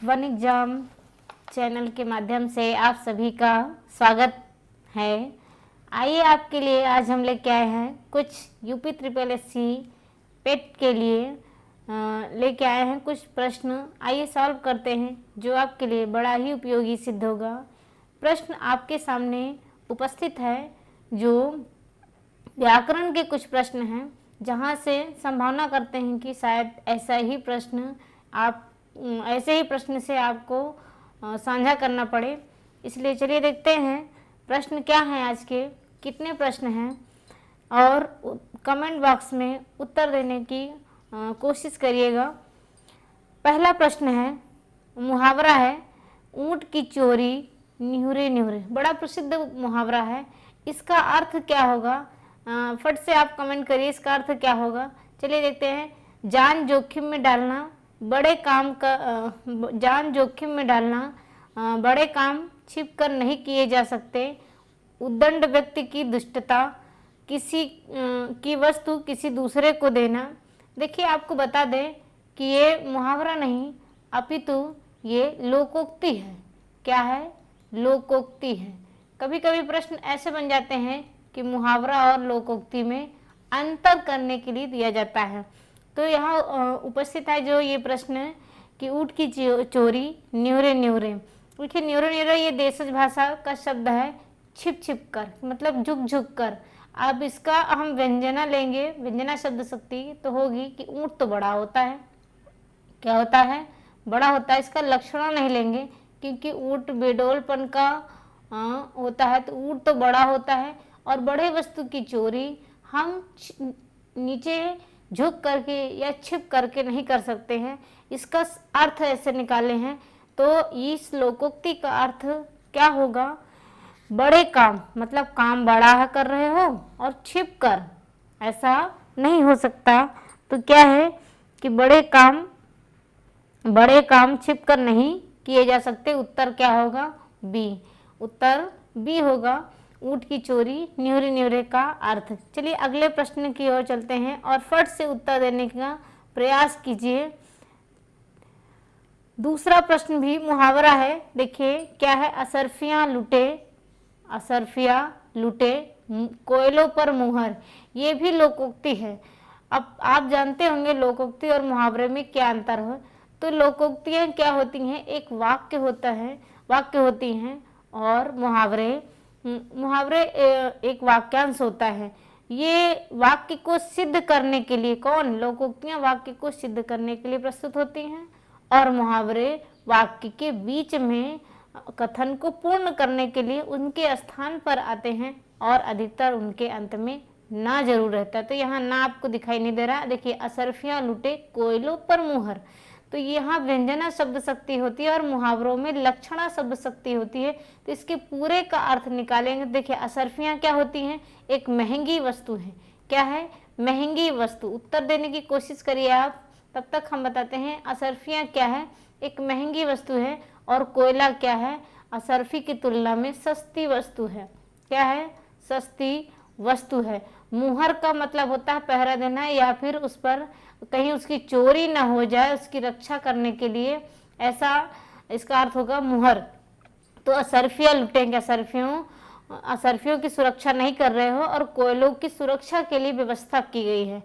One exam channel के माध्यम से आप सभी का स्वागत है। आइए आपके लिए आज हम लेके आए हैं कुछ यूपी ट्रिपल एससी पेट के लिए लेके आए हैं कुछ प्रश्न। आइए सॉल्व करते हैं जो आपके लिए बड़ा ही उपयोगी सिद्ध होगा। प्रश्न आपके सामने उपस्थित है जो व्याकरण के कुछ प्रश्न हैं, जहां से संभावना करते हैं कि शायद ऐसे ही प्रश्न से आपको साझा करना पड़े। इसलिए चलिए देखते हैं प्रश्न क्या हैं, आज के कितने प्रश्न हैं और कमेंट बॉक्स में उत्तर देने की कोशिश करिएगा। पहला प्रश्न है, मुहावरा है, ऊंट की चोरी निहुरे निहुरे। बड़ा प्रसिद्ध मुहावरा है। इसका अर्थ क्या होगा? फट से आप कमेंट करिए, इसका अर्थ क्या होगा। चलिए देखते हैं। जान जोखिम में डालना बड़े काम छिप कर नहीं किए जा सकते। उद्दंड व्यक्ति की दुष्टता, किसी की वस्तु किसी दूसरे को देना। देखिए, आपको बता दें कि ये मुहावरा नहीं अपितु ये लोकोक्ति है। क्या है? लोकोक्ति है। कभी कभी प्रश्न ऐसे बन जाते हैं कि मुहावरा और लोकोक्ति में अंतर करने के लिए दिया जाता है। तो यहाँ उपस्थित है जो ये प्रश्न कि ऊँट की चोरी न्यूरे न्यूरे। देखिए, न्यूरे न्यूरे ये देशज भाषा का शब्द है, छिप छिप कर मतलब झुक झुक कर। अब इसका हम व्यंजना लेंगे, व्यंजना शब्द शक्ति तो होगी कि ऊँट तो बड़ा होता है। क्या होता है? बड़ा होता है। इसका लक्षण नहीं लेंगे क्योंकि ऊँट बेडौलपन का होता है, तो ऊँट तो बड़ा होता है। और बड़े वस्तु की चोरी हम नीचे झुक करके या छिप करके नहीं कर सकते हैं। इसका अर्थ ऐसे निकाले हैं तो इस लोकोक्ति का अर्थ क्या होगा? बड़े काम मतलब काम बड़ा कर रहे हो और छिप कर, ऐसा नहीं हो सकता। तो क्या है कि बड़े काम छिप कर नहीं किए जा सकते। उत्तर क्या होगा? बी। उत्तर बी होगा, ऊँट की चोरी न्यूरे न्यूरे का अर्थ। चलिए अगले प्रश्न की ओर चलते हैं और फट से उत्तर देने का प्रयास कीजिए। दूसरा प्रश्न भी मुहावरा है। देखिए क्या है? असरफिया लुटे कोयलों पर मुहर। ये भी लोकोक्ति है। अब आप जानते होंगे लोकोक्ति और मुहावरे में क्या अंतर है। तो लोकोक्तियाँ क्या होती हैं? एक वाक्य होती हैं और मुहावरे एक वाक्यांश होता है। ये वाक्य को सिद्ध करने के लिए, कौन? लोकोक्तियाँ वाक्य को सिद्ध करने के लिए प्रस्तुत होती हैं और मुहावरे वाक्य के बीच में कथन को पूर्ण करने के लिए उनके स्थान पर आते हैं और अधिकतर उनके अंत में ना जरूर रहता है। तो यहाँ ना आपको दिखाई नहीं दे रहा। देखिए, असरफियाँ लुटे कोयलों पर मुहर, तो यहाँ व्यंजना शब्द शक्ति होती है और मुहावरों में लक्षणा शब्द शक्ति होती है। तो इसके पूरे का अर्थ निकालेंगे। देखिए, असरफियाँ क्या होती हैं? एक महंगी वस्तु है। क्या है? महंगी वस्तु। उत्तर देने की कोशिश करिए आप, तब तक हम बताते हैं। असरफियाँ क्या है? एक महंगी वस्तु है। और कोयला क्या है? असरफी की तुलना में सस्ती वस्तु है। क्या है? सस्ती वस्तु है। मुहर का मतलब होता है पहरा देना या फिर उस पर कहीं उसकी चोरी ना हो जाए, उसकी रक्षा करने के लिए, ऐसा इसका अर्थ होगा मुहर। तो असरफियाँ लुटेंगे, असरफियों की सुरक्षा नहीं कर रहे हो और कोयलों की सुरक्षा के लिए व्यवस्था की गई है,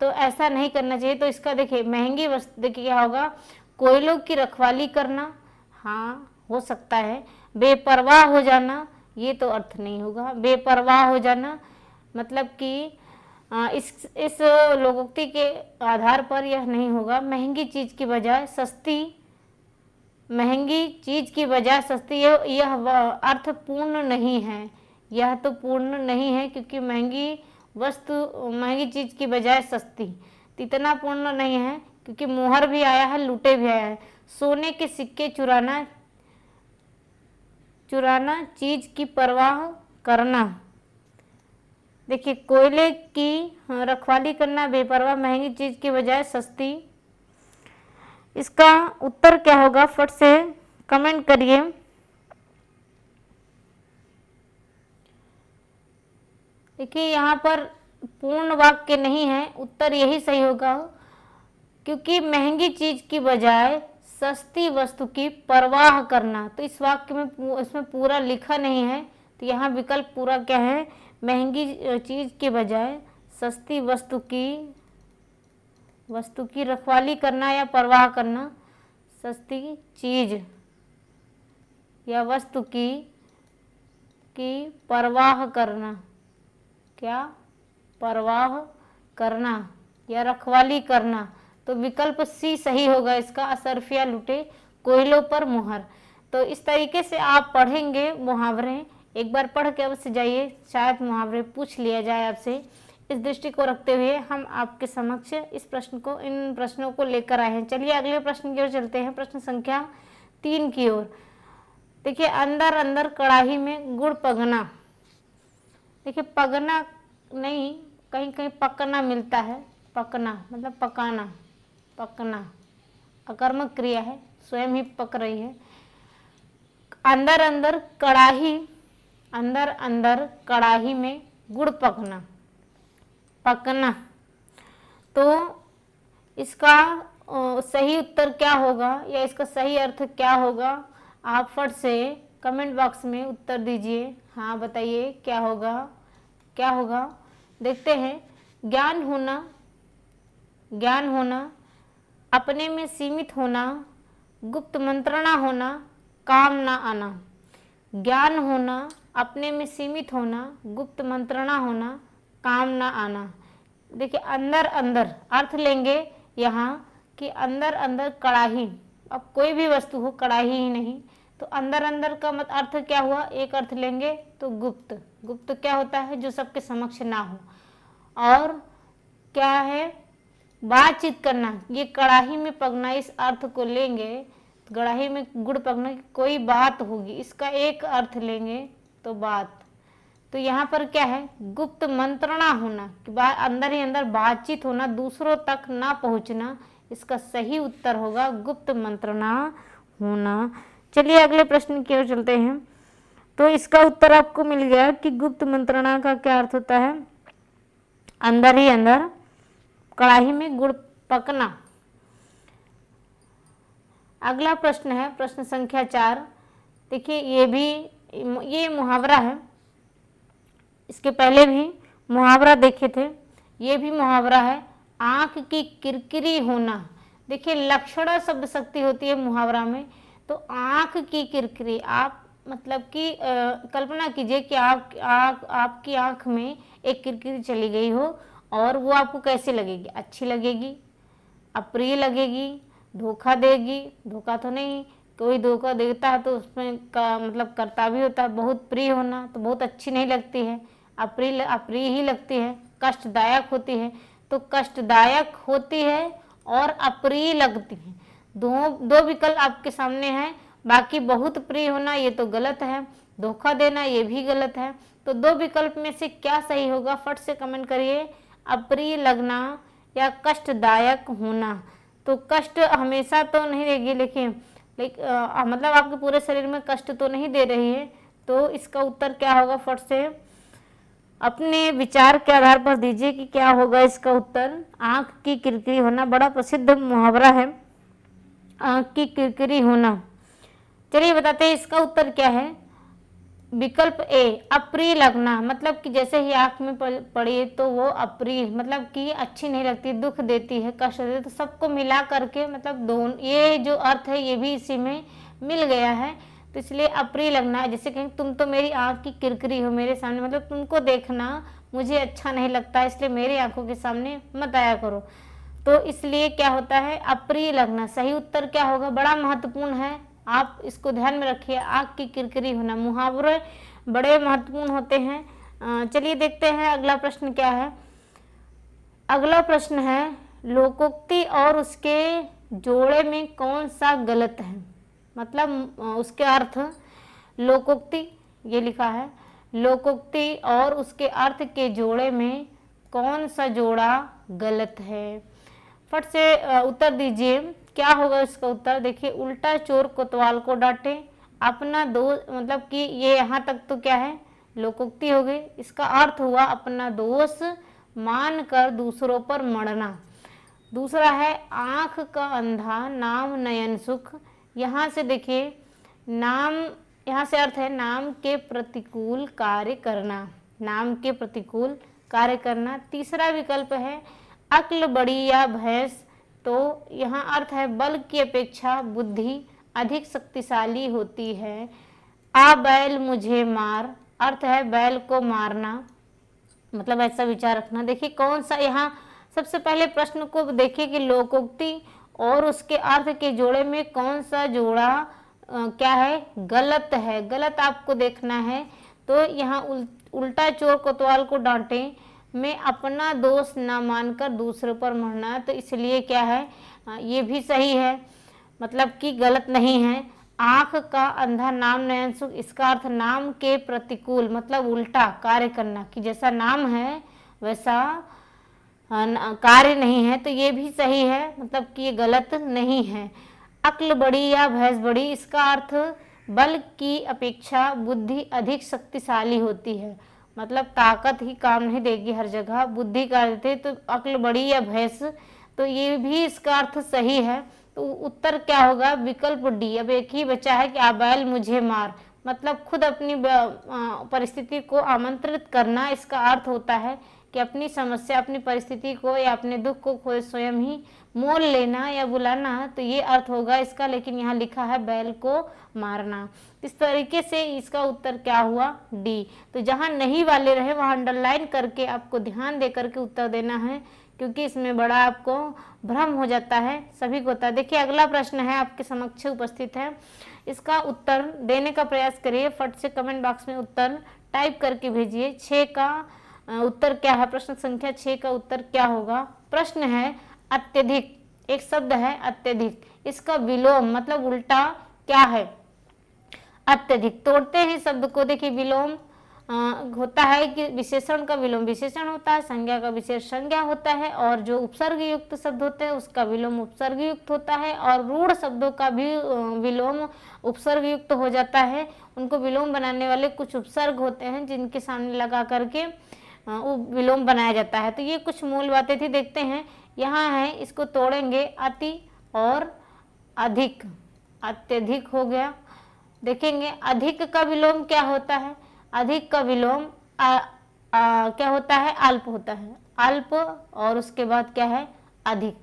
तो ऐसा नहीं करना चाहिए। तो इसका देखिए महंगी वस्तु, देखिए क्या होगा? कोयलों की रखवाली करना, हाँ हो सकता है। बेपरवाह हो जाना, ये तो अर्थ नहीं होगा। बेपरवाह हो जाना मतलब कि इस लोकोक्ति के आधार पर यह नहीं होगा। महंगी चीज की बजाय सस्ती, यह अर्थ पूर्ण नहीं है। यह तो पूर्ण नहीं है क्योंकि महंगी चीज की बजाय सस्ती, इतना पूर्ण नहीं है क्योंकि मुहर भी आया है, लुटे भी आया है। सोने के सिक्के चुराना चीज की परवाह करना। देखिए, कोयले की रखवाली करना, बेपरवाह, महंगी चीज की बजाय सस्ती। इसका उत्तर क्या होगा? फट से कमेंट करिए। देखिए, यहाँ पर पूर्ण वाक्य नहीं है, उत्तर यही सही होगा क्योंकि महंगी चीज की बजाय सस्ती वस्तु की परवाह करना। तो इस वाक्य में इसमें पूरा लिखा नहीं है, तो यहाँ विकल्प पूरा क्या है, महंगी चीज के बजाय सस्ती वस्तु की रखवाली करना या परवाह करना, सस्ती चीज या वस्तु की परवाह करना, क्या परवाह करना या रखवाली करना। तो विकल्प सी सही होगा इसका, असरफिया लुटे कोयलों पर मुहर। तो इस तरीके से आप पढ़ेंगे मुहावरे, एक बार पढ़ के अवश्य जाइए, शायद मुहावरे पूछ लिया जाए आपसे। इस दृष्टि को रखते हुए हम आपके समक्ष इन प्रश्नों को लेकर आए हैं। चलिए अगले प्रश्न की ओर चलते हैं, प्रश्न संख्या 3 की ओर। देखिए, अंदर अंदर कड़ाही में गुड़ पगना। देखिए, पगना नहीं, कहीं कहीं पकना मिलता है। पकना मतलब पकाना, पकना अकर्मक क्रिया है, स्वयं ही पक रही है। अंदर अंदर कड़ाही में गुड़ पकना, पकना। तो इसका सही उत्तर क्या होगा या इसका सही अर्थ क्या होगा, आप फट से कमेंट बॉक्स में उत्तर दीजिए। हाँ बताइए क्या होगा, क्या होगा। देखते हैं, ज्ञान होना, अपने में सीमित होना, गुप्त मंत्रणा होना, काम ना आना। ज्ञान होना, अपने में सीमित होना, गुप्त मंत्रणा होना, काम ना आना। देखिए, अंदर अंदर अर्थ लेंगे यहाँ कि अंदर अंदर कड़ाही, अब कोई भी वस्तु हो, कड़ाही ही नहीं, तो अंदर अंदर का मत अर्थ क्या हुआ, एक अर्थ लेंगे तो गुप्त क्या होता है, जो सबके समक्ष ना हो। और क्या है, बातचीत करना, ये कड़ाही में पकना, इस अर्थ को लेंगे, कड़ाही में गुड़ पकना की कोई बात होगी, इसका एक अर्थ लेंगे तो बात। तो यहाँ पर क्या है, गुप्त मंत्रणा होना कि अंदर ही अंदर बातचीत होना, दूसरों तक ना पहुँचना, इसका सही उत्तर होगा गुप्त मंत्रणा होना। चलिए अगले प्रश्न की ओर चलते हैं। तो इसका उत्तर आपको मिल गया कि गुप्त मंत्रणा का क्या अर्थ होता है, अंदर ही अंदर कड़ाही में गुड़ पकना। अगला प्रश्न है प्रश्न संख्या 4। देखिए, ये मुहावरा है, इसके पहले भी मुहावरा देखे थे, ये भी मुहावरा है, आंख की किरकिरी होना। देखिए, लक्षणा शब्द शक्ति होती है मुहावरा में, तो आंख की किरकिरी, आप मतलब कि कल्पना कीजिए कि आपकी आंख में एक किरकिरी चली गई हो, और वो आपको कैसी लगेगी, अच्छी लगेगी, अप्रिय लगेगी, धोखा देगी, धोखा तो नहीं, कोई धोखा देता है तो उसमें मतलब करता भी होता है। बहुत प्रिय होना तो बहुत अच्छी नहीं लगती है, अप्रिय ही लगती है, कष्टदायक होती है। तो कष्टदायक होती है और अप्रिय लगती है, दो विकल्प आपके सामने हैं। बाकी बहुत प्रिय होना ये तो गलत है, धोखा देना ये भी गलत है। तो दो विकल्प में से क्या सही होगा, फट से कमेंट करिए, अप्रिय लगना या कष्टदायक होना। तो कष्ट हमेशा तो नहीं देगी, लेकिन मतलब आपके पूरे शरीर में कष्ट तो नहीं दे रही है। तो इसका उत्तर क्या होगा, फट से अपने विचार के आधार पर दीजिए कि क्या होगा इसका उत्तर। आंख की किरकिरी होना बड़ा प्रसिद्ध मुहावरा है, आंख की किरकिरी होना। चलिए बताते हैं इसका उत्तर क्या है। विकल्प ए, अप्रिय लगना, मतलब कि जैसे ही आंख में पड़ी तो वो अप्रिय, मतलब कि अच्छी नहीं लगती, दुख देती है, कष्ट देती है। तो सबको मिला करके मतलब दोनों, ये जो अर्थ है ये भी इसी में मिल गया है। तो इसलिए अप्रिय लगना है, जैसे कहें तुम तो मेरी आंख की किरकिरी हो मेरे सामने, मतलब तुमको देखना मुझे अच्छा नहीं लगता, इसलिए मेरी आंखों के सामने मत आया करो। तो इसलिए क्या होता है, अप्रिय लगना। सही उत्तर क्या होगा, बड़ा महत्वपूर्ण है, आप इसको ध्यान में रखिए, आंख की किरकिरी होना। मुहावरे बड़े महत्वपूर्ण होते हैं। चलिए देखते हैं अगला प्रश्न क्या है। अगला प्रश्न है, लोकोक्ति और उसके जोड़े में कौन सा गलत है। मतलब उसके अर्थ, लोकोक्ति ये लिखा है, लोकोक्ति और उसके अर्थ के जोड़े में कौन सा जोड़ा गलत है। फट से उत्तर दीजिए, क्या होगा इसका उत्तर। देखिए, उल्टा चोर कोतवाल को डांटे, अपना दोष, मतलब कि ये यहाँ तक तो क्या है, लोकोक्ति हो गई। इसका अर्थ हुआ अपना दोष मानकर दूसरों पर मढ़ना। दूसरा है आँख का अंधा नाम नयन सुख। यहाँ से देखिए नाम, यहाँ से अर्थ है नाम के प्रतिकूल कार्य करना, नाम के प्रतिकूल कार्य करना। तीसरा विकल्प है अक्ल बड़ी या भैंस, तो यहाँ अर्थ है बल की अपेक्षा बुद्धि अधिक शक्तिशाली होती है। आ बैल मुझे मार, अर्थ है बैल को मारना, मतलब ऐसा विचार रखना। देखिए कौन सा, यहाँ सबसे पहले प्रश्न को देखिए कि लोकोक्ति और उसके अर्थ के जोड़े में कौन सा जोड़ा क्या है, गलत है, गलत आपको देखना है। तो यहाँ उल्टा चोर कोतवाल को डांटे में अपना दोष ना मानकर दूसरे पर मरना, तो इसलिए क्या है ये भी सही है, मतलब कि गलत नहीं है। आँख का अंधा नाम नयन सुख, इसका अर्थ नाम के प्रतिकूल मतलब उल्टा कार्य करना, कि जैसा नाम है वैसा कार्य नहीं है, तो ये भी सही है, मतलब कि ये गलत नहीं है। अक्ल बड़ी या भैंस बड़ी, इसका अर्थ बल की अपेक्षा बुद्धि अधिक शक्तिशाली होती है, मतलब ताकत ही काम नहीं देगी हर जगह, बुद्धि का अर्थ है, तो अक्ल बड़ी या भैंस, तो ये भी इसका अर्थ सही है। तो उत्तर क्या होगा, विकल्प डी। अब एक ही बचा है कि आ बैल मुझे मार, मतलब खुद अपनी परिस्थिति को आमंत्रित करना, इसका अर्थ होता है कि अपनी समस्या, अपनी परिस्थिति को या अपने दुख को खुद स्वयं ही मोल लेना या बुलाना, तो ये अर्थ होगा इसका। लेकिन यहाँ लिखा है बैल को मारना, इस तरीके से इसका उत्तर क्या हुआ, डी। तो जहाँ नहीं वाले रहे वहाँ अंडरलाइन करके आपको ध्यान दे करके उत्तर देना है, क्योंकि इसमें बड़ा आपको भ्रम हो जाता है, सभी को होता है। देखिए अगला प्रश्न है आपके समक्ष उपस्थित है, इसका उत्तर देने का प्रयास करिए, फट से कमेंट बॉक्स में उत्तर टाइप करके भेजिए। 6 का उत्तर क्या है, प्रश्न संख्या 6 का उत्तर क्या होगा। प्रश्न है अत्यधिक, एक शब्द है अत्यधिक, इसका विलोम मतलब उल्टा क्या है, अत्यधिक। तोड़ते हैं शब्द को, देखिए विलोम होता है कि विशेषण का विलोम विशेषण होता है, संज्ञा का विशेष संज्ञा होता है, और जो उपसर्ग युक्त शब्द होते हैं उसका विलोम उपसर्ग युक्त होता है, और रूढ़ शब्दों का भी विलोम उपसर्ग युक्त हो जाता है। उनको विलोम बनाने वाले कुछ उपसर्ग होते हैं जिनके सामने लगा करके विलोम बनाया जाता है। तो ये कुछ मूल बातें थी, देखते हैं यहाँ है, इसको तोड़ेंगे। अति और अधिक, अत्यधिक हो गया। देखेंगे अधिक का विलोम क्या होता है, अधिक का विलोम क्या होता है, अल्प होता है, अल्प, और उसके बाद क्या है अधिक,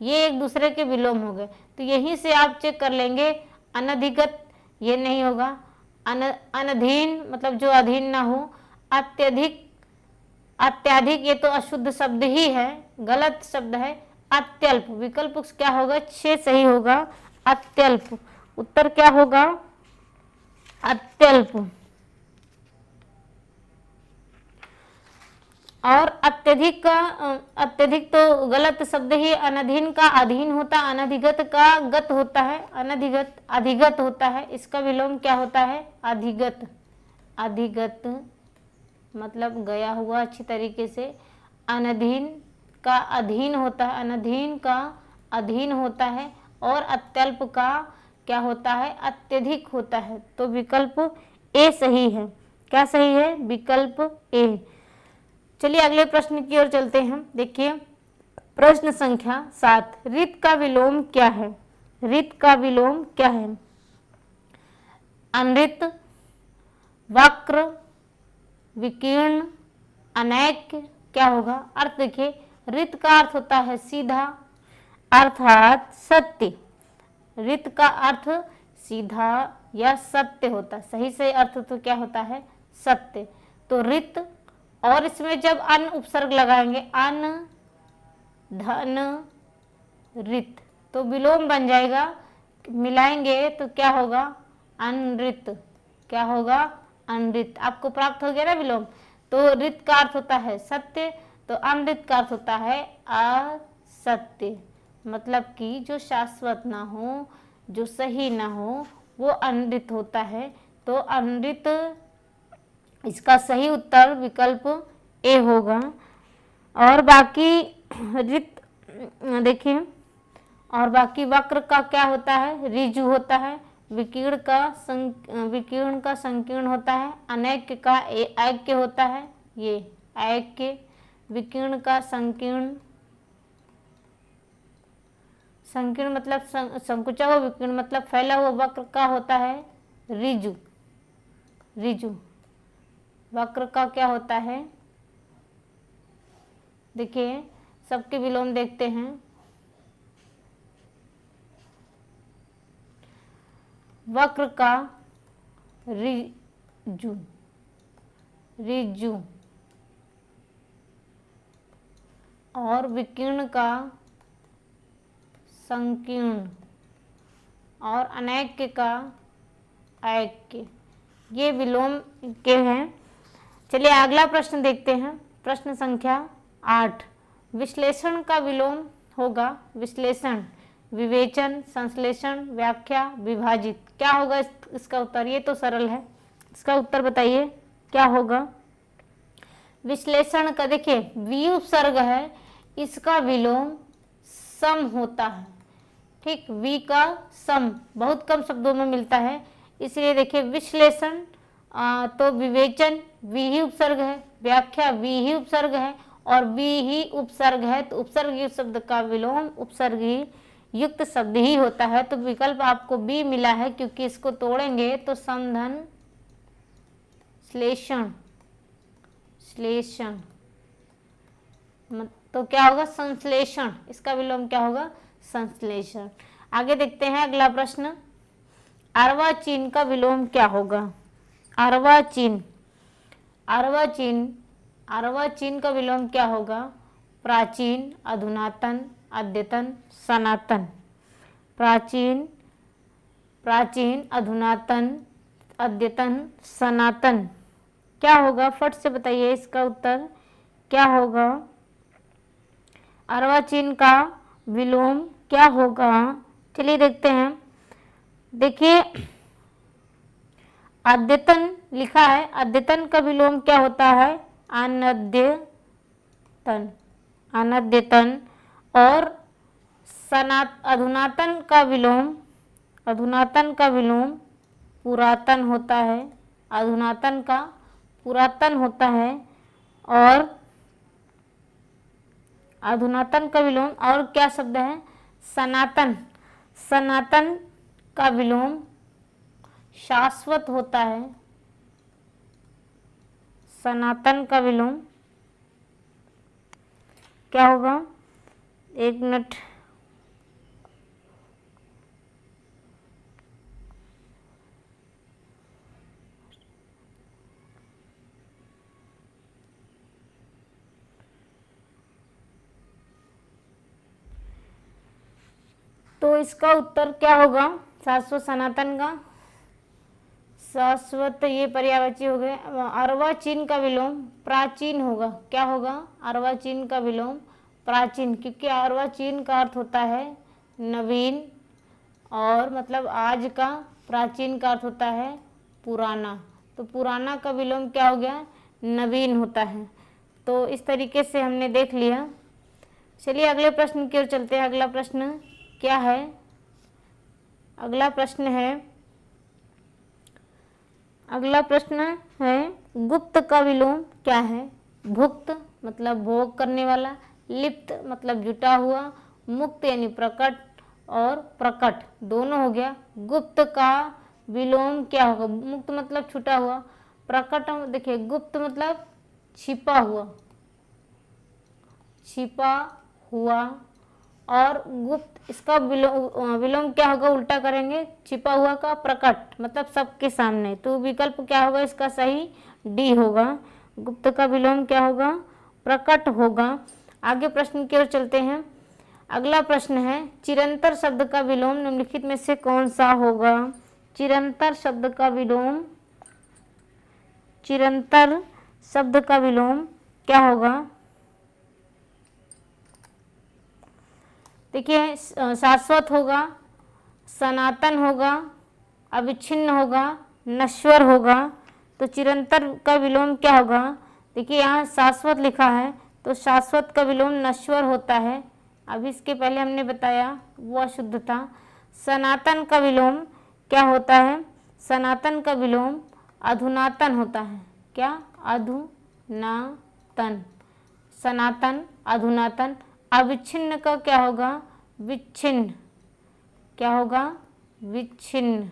ये एक दूसरे के विलोम हो गए। तो यहीं से आप चेक कर लेंगे, अनधिगत ये नहीं होगा, अनधीन मतलब जो अधीन ना हो, अत्यधिक, अत्याधिक ये तो अशुद्ध शब्द ही है, गलत शब्द है। अत्यल्प, विकल्प क्या होगा, 6 सही होगा, अत्यल्प, उत्तर क्या होगा अत्यल्प। और अत्यधिक का, अत्यधिक तो गलत शब्द ही, अनधीन का अधीन होता है, अनधिगत का गत होता है, अनधिगत अधिगत होता है, इसका विलोम क्या होता है अधिगत, अधिगत मतलब गया हुआ अच्छी तरीके से। अनधीन का अधीन होता है, अनधीन का अधीन होता है, और अत्यल्प का क्या होता है अत्यधिक होता है। तो विकल्प ए सही है, क्या सही है, विकल्प ए। चलिए अगले प्रश्न की ओर चलते हैं। देखिए प्रश्न संख्या 7, रित का विलोम क्या है, रित का विलोम क्या है, अनृत, वक्र, विकीर्ण, अनैक्य, क्या होगा। अर्थ देखिए, रित का अर्थ होता है सीधा अर्थात सत्य, रित का अर्थ सीधा या सत्य होता है, सही से अर्थ तो क्या होता है सत्य। तो रित, और इसमें जब अन उपसर्ग लगाएंगे, अन धन रित, तो विलोम बन जाएगा, मिलाएंगे तो क्या होगा अनृत, क्या होगा अनृत, आपको प्राप्त हो गया ना विलोम। तो रित का अर्थ होता है सत्य, तो अनृत का अर्थ होता है असत्य, मतलब कि जो शाश्वत ना हो, जो सही ना हो, वो अनृत होता है। तो अनृत, इसका सही उत्तर विकल्प ए होगा। और बाकी रित देखिए, और बाकी वक्र का क्या होता है ऋजु होता है, विकीर्ण का संकीर्ण होता है, अनैक्य का ऐक्य होता है, ये ऐक्य, विकीर्ण का संकीर्ण, संकीर्ण मतलब संकुचा हुआ, विकीर्ण मतलब फैला हुआ वक्र का होता है ऋजु। ऋजु वक्र का क्या होता है? देखिए सबके विलोम देखते हैं। वक्र का ऋजु, ऋजु, और विकीर्ण का संकीर्ण, और अनैक्य का ऐक्य, ये विलोम के हैं। चलिए अगला प्रश्न देखते हैं। प्रश्न संख्या 8। विश्लेषण का विलोम होगा विश्लेषण, विवेचन, संश्लेषण, व्याख्या, विभाजित। क्या होगा इसका उत्तर? ये तो सरल है, इसका उत्तर बताइए क्या होगा? विश्लेषण का देखिए वी उपसर्ग है, इसका विलोम सम होता है। ठीक, वी का सम बहुत कम शब्दों में मिलता है, इसलिए देखिए विश्लेषण तो विवेचन वी ही उपसर्ग है, व्याख्या वी ही उपसर्ग है, और वी ही उपसर्ग है, तो उपसर्ग युक्त शब्द का विलोम उपसर्ग ही युक्त शब्द ही होता है। तो विकल्प आपको बी मिला है, क्योंकि इसको तोड़ेंगे तो समधन श्लेषण, श्लेषण तो क्या होगा? संश्लेषण। इसका विलोम क्या होगा? संश्लेषण। आगे देखते हैं अगला प्रश्न। अर्वाचीन का विलोम क्या होगा? अर्वाचीन, अर्वाचीन, अर्वाचीन का विलोम क्या होगा? प्राचीन, अधुनातन, अद्यतन, सनातन। प्राचीन, प्राचीन, अधुनातन, अद्यतन, सनातन। क्या होगा? फट से बताइए इसका उत्तर क्या होगा? अर्वाचीन का विलोम क्या होगा? चलिए देखते हैं। देखिए अद्यतन लिखा है, अद्यतन का विलोम क्या होता है? अनद्यतन, अनद्यतन। और अधुनातन का विलोम, अधुनातन का विलोम पुरातन होता है, अधुनातन का पुरातन होता है। और अधुनातन का विलोम और क्या शब्द है? सनातन, सनातन का विलोम शाश्वत होता है, सनातन का विलोम क्या होगा? एक मिनट, तो इसका उत्तर क्या होगा? शाश्वत सनातन का शाश्वत, ये पर्यायवाची हो गए। अर्वाचीन का विलोम प्राचीन होगा। क्या होगा? अर्वाचीन का विलोम प्राचीन, क्योंकि अर्वाचीन का अर्थ होता है नवीन, और मतलब आज का, प्राचीन का अर्थ होता है पुराना, तो पुराना का विलोम क्या हो गया? नवीन होता है। तो इस तरीके से हमने देख लिया। चलिए अगले प्रश्न की ओर चलते हैं। अगला प्रश्न क्या है? अगला प्रश्न है, अगला प्रश्न है गुप्त का विलोम क्या है? भुक्त मतलब भोग करने वाला, लिप्त मतलब जुटा हुआ, मुक्त यानी प्रकट, और प्रकट दोनों हो गया। गुप्त का विलोम क्या होगा? मुक्त मतलब छुटा हुआ, प्रकट देखिए गुप्त मतलब छिपा हुआ, छिपा हुआ, और गुप्त इसका विलोम क्या होगा? उल्टा करेंगे, छिपा हुआ का प्रकट मतलब सबके सामने। तो विकल्प क्या होगा इसका? सही डी होगा। गुप्त का विलोम क्या होगा? प्रकट होगा। आगे प्रश्न की ओर चलते हैं। अगला प्रश्न है चिरंतर शब्द का विलोम निम्नलिखित में से कौन सा होगा? चिरंतर शब्द का विलोम, चिरंतर शब्द का विलोम क्या होगा? देखिए शाश्वत होगा, सनातन होगा, अविच्छिन्न होगा, नश्वर होगा। तो चिरंतर का विलोम क्या होगा? देखिए यहाँ शाश्वत लिखा है, तो शाश्वत का विलोम नश्वर होता है। अब इसके पहले हमने बताया वो अशुद्ध था। सनातन का विलोम क्या होता है? सनातन का विलोम अधुनातन होता है। क्या? अधुनातन, सनातन, अधुनातन। अविच्छिन्न का क्या होगा? विच्छिन्न, क्या होगा, विच्छिन्न।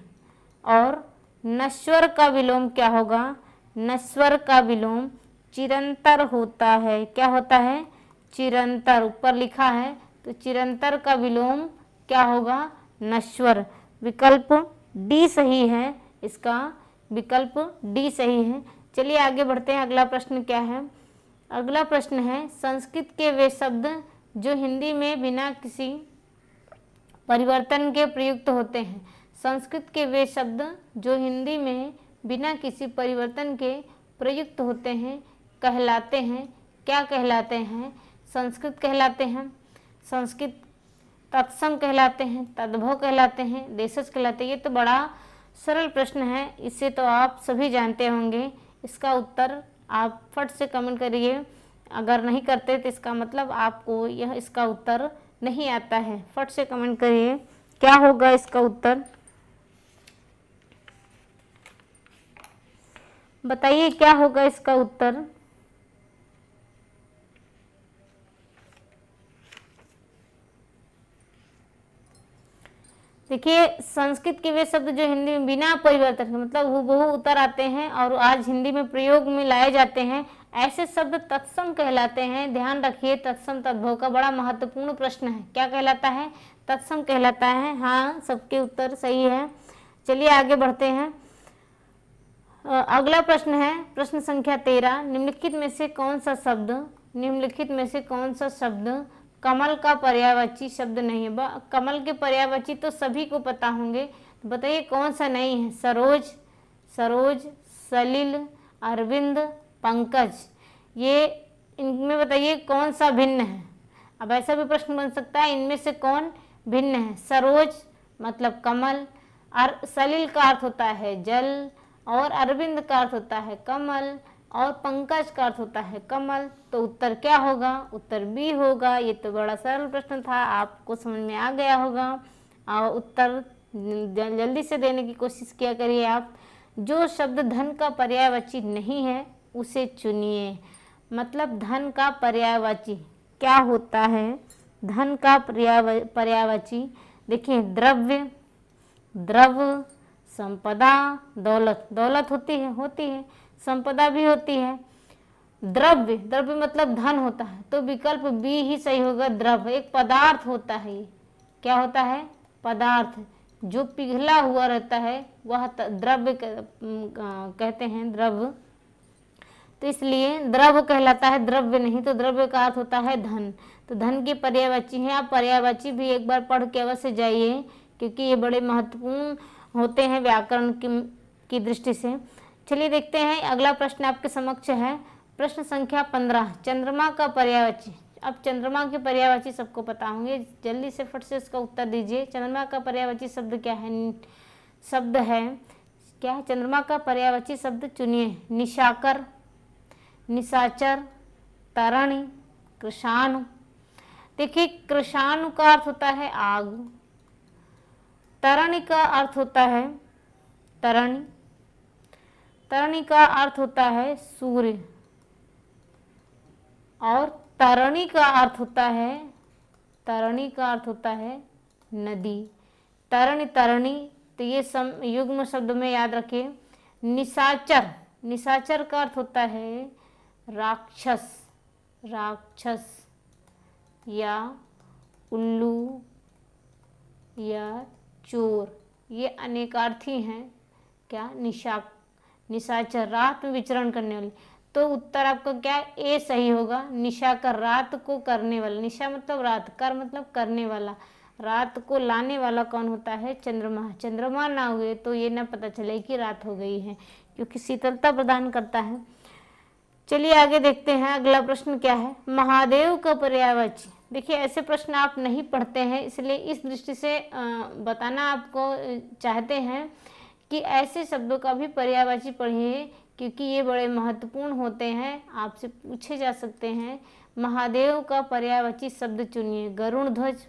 और नश्वर का विलोम क्या होगा, नश्वर का विलोम चिरंतर होता है। क्या होता है, चिरंतर, ऊपर लिखा है, तो चिरंतर का विलोम क्या होगा, नश्वर। विकल्प डी सही है, इसका विकल्प डी सही है। चलिए आगे बढ़ते हैं, अगला प्रश्न क्या है। अगला प्रश्न है, संस्कृत के वे शब्द जो हिंदी में बिना किसी परिवर्तन के प्रयुक्त होते हैं। संस्कृत के वे शब्द जो हिंदी में बिना किसी परिवर्तन के प्रयुक्त होते हैं कहलाते हैं, क्या कहलाते हैं, संस्कृत कहलाते हैं, संस्कृत तत्सम कहलाते हैं, तद्भव कहलाते हैं, देशज कहलाते हैं। ये तो बड़ा सरल प्रश्न है, इसे तो आप सभी जानते होंगे। इसका उत्तर आप फट से कमेंट करिए, अगर नहीं करते तो इसका मतलब आपको यह इसका उत्तर नहीं आता है। फट से कमेंट करिए क्या होगा इसका उत्तर, बताइए क्या होगा इसका उत्तर। देखिए, संस्कृत के वे शब्द जो हिंदी में बिना परिवर्तन के, मतलब हूबहू उतर आते हैं और आज हिंदी में प्रयोग में लाए जाते हैं, ऐसे शब्द तत्सम कहलाते हैं। ध्यान रखिए, तत्सम तद्भव का बड़ा महत्वपूर्ण प्रश्न है। क्या कहलाता है, तत्सम कहलाता है। हाँ, सबके उत्तर सही है। चलिए आगे बढ़ते हैं। अगला प्रश्न है प्रश्न संख्या 13। निम्नलिखित में से कौन सा शब्द, निम्नलिखित में से कौन सा शब्द कमल का पर्यायवाची शब्द नहीं है। कमल के पर्यायवाची तो सभी को पता होंगे, तो बताइए कौन सा नहीं है। सरोज, सरोज, सलिल, अरविंद, पंकज, ये इनमें बताइए कौन सा भिन्न है। अब ऐसा भी प्रश्न बन सकता है, इनमें से कौन भिन्न है। सरोज मतलब कमल, सलिल का अर्थ होता है जल, और अरविंद का अर्थ होता है कमल, और पंकज का अर्थ होता है कमल। तो उत्तर क्या होगा, उत्तर बी होगा। ये तो बड़ा सरल प्रश्न था, आपको समझ में आ गया होगा। और उत्तर जल्दी से देने की कोशिश किया करिए आप। जो शब्द धन का पर्यायवाची नहीं है उसे चुनिए। मतलब धन का पर्यायवाची क्या होता है, धन का पर्यायवाची देखिए, द्रव्य, द्रव, संपदा, दौलत, दौलत होती है, संपदा भी होती है। द्रव्य, द्रव्य मतलब धन होता है, तो विकल्प बी ही सही होगा। द्रव्य एक पदार्थ होता है, ये क्या होता है, पदार्थ जो पिघला हुआ रहता है वह द्रव्य कहते हैं, द्रव्य। तो इसलिए द्रव्य कहलाता है, द्रव्य नहीं। तो द्रव्य का अर्थ होता है धन, तो धन के पर्यायवाची हैं। आप पर्यायवाची भी एक बार पढ़ के अवश्य जाइए, क्योंकि ये बड़े महत्वपूर्ण होते हैं व्याकरण की दृष्टि से। चलिए देखते हैं, अगला प्रश्न आपके समक्ष है। प्रश्न संख्या 15, चंद्रमा का पर्यायवाची। अब चंद्रमा के पर्यायवाची सबको पता होंगे, जल्दी से फट से इसका उत्तर दीजिए। चंद्रमा का पर्यायवाची शब्द क्या है, शब्द है क्या है, चंद्रमा का पर्यायवाची शब्द चुनिए। निशाकर, निशाचर, तरणि, कृशाणु। देखिए, कृशाणु का अर्थ होता है आग, तरणि का अर्थ होता है तरणि, तरणि का अर्थ होता है सूर्य, और तरणि का अर्थ होता है, तरणि का अर्थ होता है नदी। तरणि, तरणि, तो ये युग्म शब्द में याद रखिए। निशाचर, निशाचर का अर्थ होता है राक्षस, राक्षस या उल्लू या चोर, ये अनेकार्थी हैं। क्या, निशाचर, रात में विचरण करने वाले। तो उत्तर आपका क्या, ए सही होगा। निशा कर, रात को करने वाला, निशा मतलब रात, कर मतलब करने वाला, रात को लाने वाला कौन होता है, चंद्रमा। चंद्रमा ना हुए तो ये ना पता चले कि रात हो गई है, क्योंकि शीतलता प्रदान करता है। चलिए आगे देखते हैं, अगला प्रश्न क्या है। महादेव का पर्यायवाची। देखिए, ऐसे प्रश्न आप नहीं पढ़ते हैं, इसलिए इस दृष्टि से बताना आपको चाहते हैं कि ऐसे शब्दों का भी पर्यायवाची पढ़िए, क्योंकि ये बड़े महत्वपूर्ण होते हैं, आपसे पूछे जा सकते हैं। महादेव का पर्यायवाची शब्द चुनिए। गरुण ध्वज,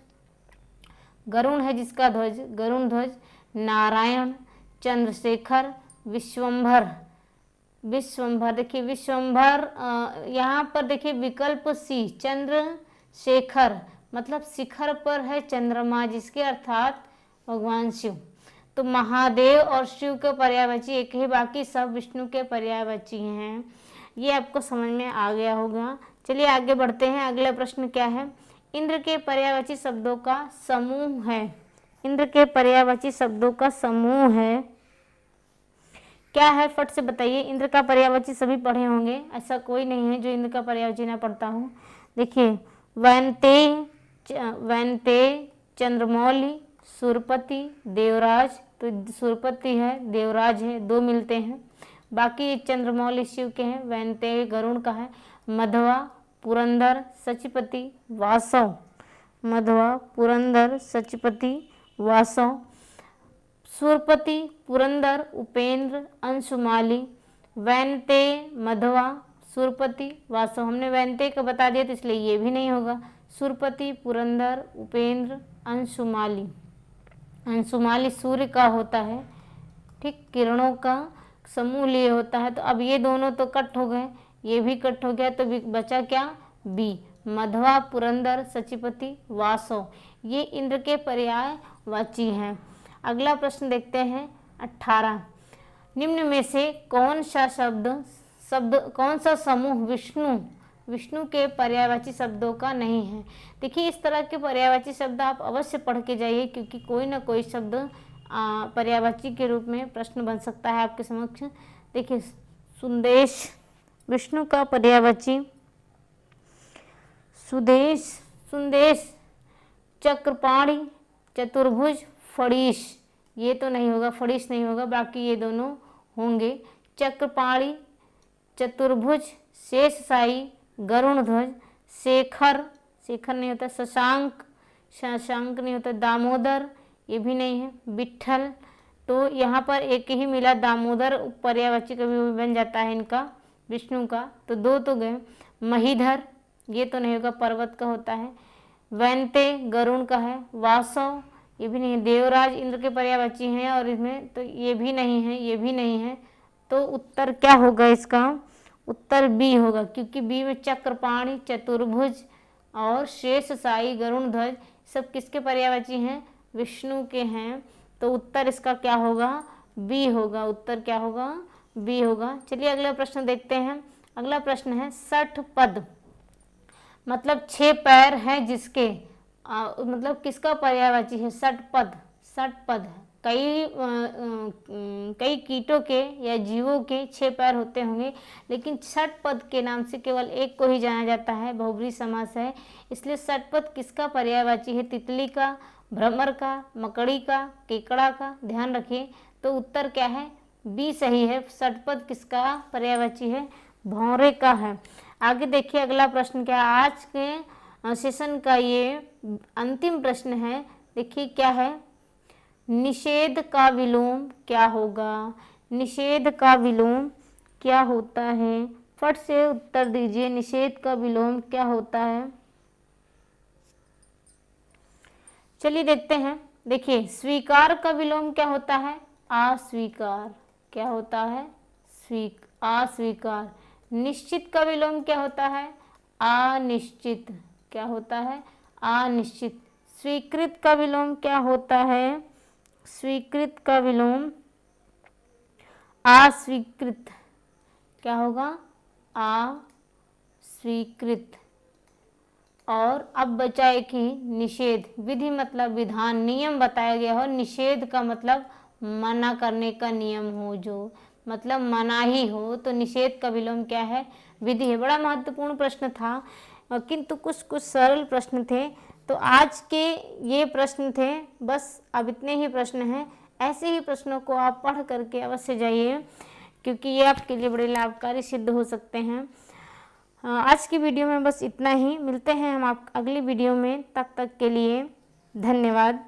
गरुण है जिसका ध्वज, गरुण ध्वज। नारायण, चंद्रशेखर, विश्वंभर, विश्वंभर। देखिए विश्वंभर, यहाँ पर देखिए विकल्प सी, चंद्रशेखर मतलब शिखर पर है चंद्रमा, जिसके अर्थात भगवान शिव। तो महादेव और शिव के पर्यायवाची एक ही, बाकी सब विष्णु के पर्यायवाची हैं। ये आपको समझ में आ गया होगा। चलिए आगे बढ़ते हैं। अगला प्रश्न क्या है? इंद्र के पर्यायवाची शब्दों का समूह है। इंद्र के पर्यायवाची शब्दों का समूह है, क्या है? फट से बताइए। इंद्र का पर्यायवाची सभी पढ़े होंगे, ऐसा कोई नहीं है जो इंद्र का पर्यायवाची ना पढ़ता हो। देखिए, वैनते, चंद्रमौली, सुरपति, देवराज। तो सुरपति है, देवराज है, दो मिलते हैं। बाकी चंद्रमौली शिव के हैं, वैनते गरुण का है, मधवा, पुरंदर, सचिपति, वासव। मधवा, पुरंदर, सचिपति, वासव। सुरपति, पुरंदर, उपेंद्र, अंशुमाली। वैनते, मधवा, सुरपति, वासव। हमने वैनते का बता दिया तो इसलिए ये भी नहीं होगा। सुरपति, पुरंदर, उपेंद्र, अंशुमाली। अंशुमाली सूर्य का होता है, ठीक, किरणों का समूह लिए होता है। तो अब ये दोनों तो कट हो गए, ये भी कट हो गया, तो बचा क्या? बी, मधवा, पुरंदर, सचिपति, वासव। ये इंद्र के पर्यायवाची हैं। अगला प्रश्न देखते हैं 18। निम्न में से कौन सा कौन सा समूह विष्णु के पर्यायवाची शब्दों का नहीं है? देखिए, इस तरह के पर्यायवाची शब्द आप अवश्य पढ़ के जाइए, क्योंकि कोई ना कोई शब्द पर्यायवाची के रूप में प्रश्न बन सकता है आपके समक्ष। देखिए, सुदेश विष्णु का पर्यायवाची, सुदेश, चक्रपाणी, चतुर्भुज, फड़ीश। ये तो नहीं होगा, फड़ीश नहीं होगा, बाकी ये दोनों होंगे। चक्रपाणी, चतुर्भुज, शेषशायी, गरुणध्वज, शेखर नहीं होता, शशांक नहीं होता, दामोदर, ये भी नहीं है, विट्ठल। तो यहाँ पर एक ही मिला, दामोदर पर्यायवाची कभी बन जाता है इनका, विष्णु का। तो दो तो गए। महीधर, ये तो नहीं होगा, पर्वत का होता है। वैनते गरुण का है। वासव, ये भी नहीं है। देवराज इंद्र के पर्यायवाची हैं, और इसमें तो ये भी नहीं है, ये भी नहीं है। तो उत्तर क्या होगा इसका? उत्तर बी होगा, क्योंकि बी में चक्रपाणी, चतुर्भुज और शेषशायी, गरुणध्वज सब किसके पर्यायवाची हैं? विष्णु के हैं। तो उत्तर इसका क्या होगा? बी होगा। उत्तर क्या होगा? बी होगा। चलिए अगला प्रश्न देखते हैं। अगला प्रश्न है 60 पद, मतलब 6 पैर हैं जिसके, मतलब किसका पर्यायवाची है? 60 पद। 60 पद है। कई कीटों के या जीवों के 6 पैर होते होंगे, लेकिन 60 पद के नाम से केवल एक को ही जाना जाता है, बहुब्रीहि समास है। इसलिए 60 पद किसका पर्यायवाची है? तितली का, भ्रमर का, मकड़ी का, केकड़ा का। ध्यान रखिए। तो उत्तर क्या है? बी सही है। 60 पद किसका पर्यायवाची है? भौरे का है। आगे देखिए अगला प्रश्न क्या है। आज के सेशन का ये अंतिम प्रश्न है। देखिए क्या है, निषेध का विलोम क्या होगा? निषेध का विलोम क्या होता है? फट से उत्तर दीजिए, निषेध का विलोम क्या होता है? चलिए देखते हैं। देखिए, स्वीकार का विलोम क्या होता है? अस्वीकार। क्या होता है? अस्वीकार। निश्चित का विलोम क्या होता है? अनिश्चित। क्या होता है? अनिश्चित। स्वीकृत का विलोम क्या होता है? स्वीकृत का विलोम अस्वीकृत। क्या होगा? अस्वीकृत। और अब बचा एक ही, निषेध। विधि मतलब विधान, नियम बताया गया हो। निषेध का मतलब मना करने का नियम हो, जो मतलब मनाही हो। तो निषेध का विलोम क्या है? विधि है। बड़ा महत्वपूर्ण प्रश्न था, किंतु कुछ सरल प्रश्न थे। तो आज के ये प्रश्न थे, बस अब इतने ही प्रश्न हैं। ऐसे ही प्रश्नों को आप पढ़ करके अवश्य जाइए, क्योंकि ये आपके लिए बड़े लाभकारी सिद्ध हो सकते हैं। आज की वीडियो में बस इतना ही। मिलते हैं हम आप अगली वीडियो में, तब तक के लिए धन्यवाद।